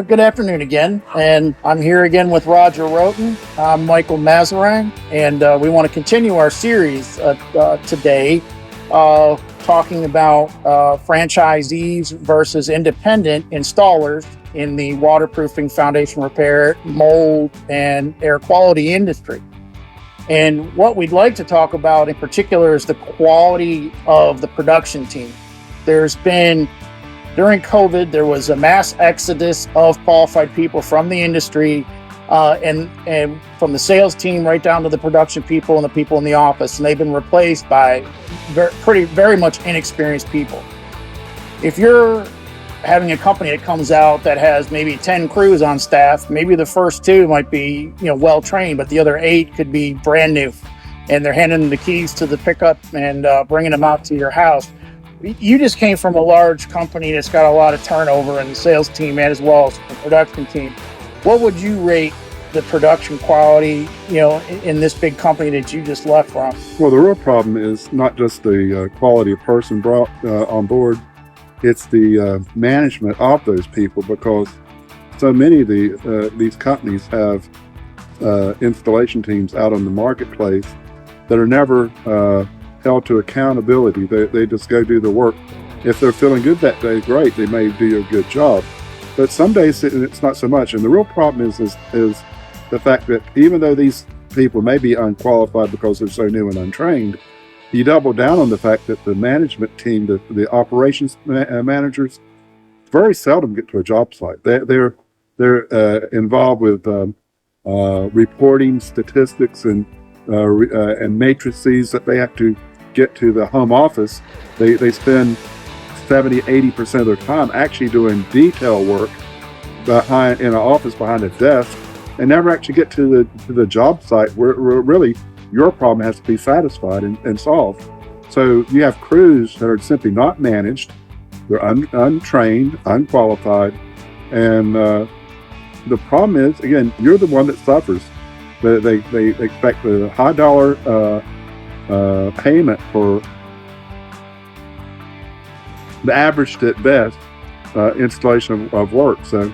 Good afternoon again, and I'm here again with Roger Roten. I'm Michael Mazarang, and we want to continue our series today, talking about franchisees versus independent installers in the waterproofing, foundation repair, mold, and air quality industry. And what we'd like to talk about in particular is the quality of the production team. During COVID, there was a mass exodus of qualified people from the industry, and from the sales team right down to the production people and the people in the office, and they've been replaced by very much inexperienced people. If you're having a company that comes out that has maybe 10 crews on staff, maybe the first 2 might be well trained, but the other 8 could be brand new, and they're handing them the keys to the pickup and bringing them out to your house. You just came from a large company that's got a lot of turnover in the sales team as well as the production team. What would you rate the production quality, in this big company that you just left from? Well, the real problem is not just the quality of person brought on board, it's the management of those people, because so many of these companies have installation teams out on the marketplace that are never held to accountability. They just go do the work. If they're feeling good that day, great, they may do a good job. But some days it's not so much. And the real problem is the fact that even though these people may be unqualified because they're so new and untrained, you double down on the fact that the management team, the operations managers, very seldom get to a job site. They're involved with reporting statistics and matrices that they have to get to the home office. They spend 70-80% of their time actually doing detail work in an office behind a desk, and never actually get to the job site where really your problem has to be satisfied and solved. So you have crews that are simply not managed, they're untrained, unqualified, and the problem is, again, you're the one that suffers. They expect the high dollar payment for the average at best installation of work. So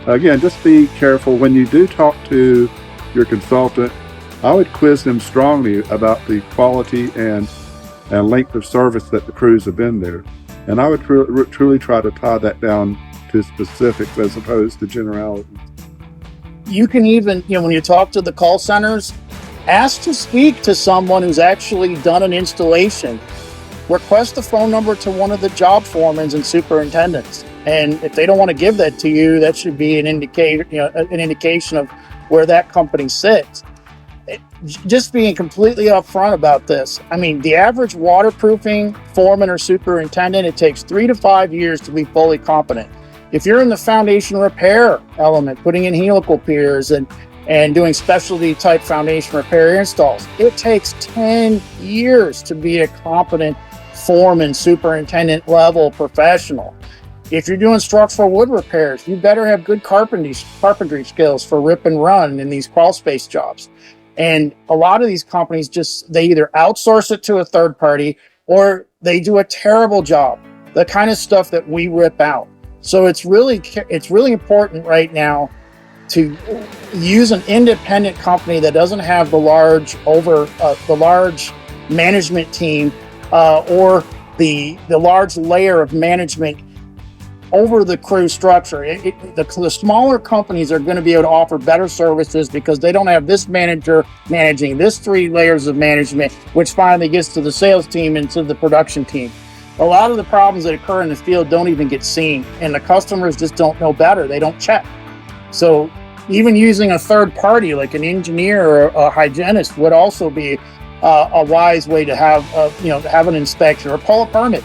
again, just be careful when you do talk to your consultant. I would quiz them strongly about the quality and length of service that the crews have been there, and I would truly try to tie that down to specifics as opposed to generalities. You can even, when you talk to the call centers, ask to speak to someone who's actually done an installation. Request the phone number to one of the job foremans and superintendents. And if they don't want to give that to you, that should be an indication of where that company sits. Just being completely upfront about this. I mean, the average waterproofing foreman or superintendent, it takes 3 to 5 years to be fully competent. If you're in the foundation repair element, putting in helical piers and doing specialty type foundation repair installs, it takes 10 years to be a competent foreman, superintendent level professional. If you're doing structural wood repairs, you better have good carpentry skills for rip and run in these crawl space jobs. And a lot of these companies they either outsource it to a third party or they do a terrible job, the kind of stuff that we rip out. So it's really important right now to use an independent company that doesn't have the large management team or the large layer of management over the crew structure. The smaller companies are going to be able to offer better services because they don't have this manager managing this 3 layers of management, which finally gets to the sales team and to the production team. A lot of the problems that occur in the field don't even get seen, and the customers just don't know better. They don't check. So even using a third party like an engineer or a hygienist would also be a wise way to have an inspection or pull a permit.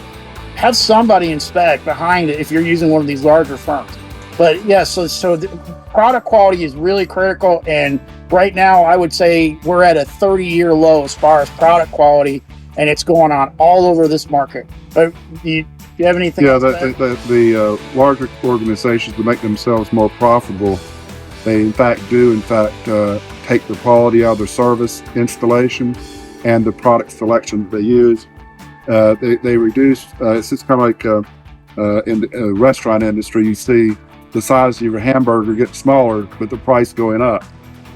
Have somebody inspect behind it if you're using one of these larger firms. But yeah, so the product quality is really critical, and right now I would say we're at a 30-year low as far as product quality, and it's going on all over this market. Do you have anything? Yeah, the larger organizations, to make themselves more profitable, they in fact take the quality out of their service installation and the product selection they use. They reduce. It's just kind of like in the restaurant industry. You see the size of your hamburger gets smaller, but the price going up.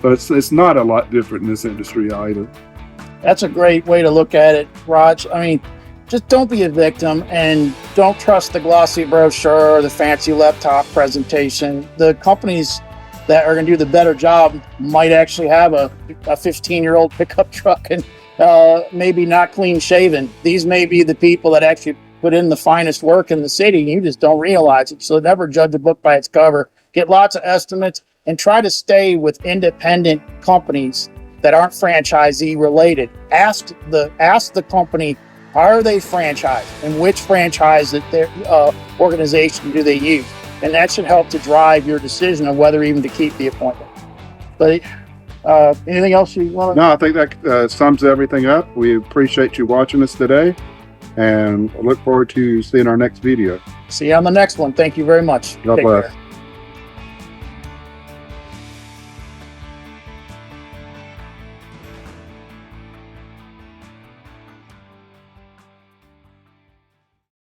But it's not a lot different in this industry either. That's a great way to look at it, Raj. I mean, just don't be a victim and don't trust the glossy brochure or the fancy laptop presentation. The companies that are going to do the better job might actually have a 15-year-old pickup truck and maybe not clean shaven. These may be the people that actually put in the finest work in the city. You just don't realize it. So never judge a book by its cover. Get lots of estimates and try to stay with independent companies that aren't franchisee related. Ask the company, how are they franchised and which franchise that their organization do they use? And that should help to drive your decision of whether even to keep the appointment. But anything else you want to? No, I think that sums everything up. We appreciate you watching us today and look forward to seeing our next video. See you on the next one. Thank you very much. God Take bless. care.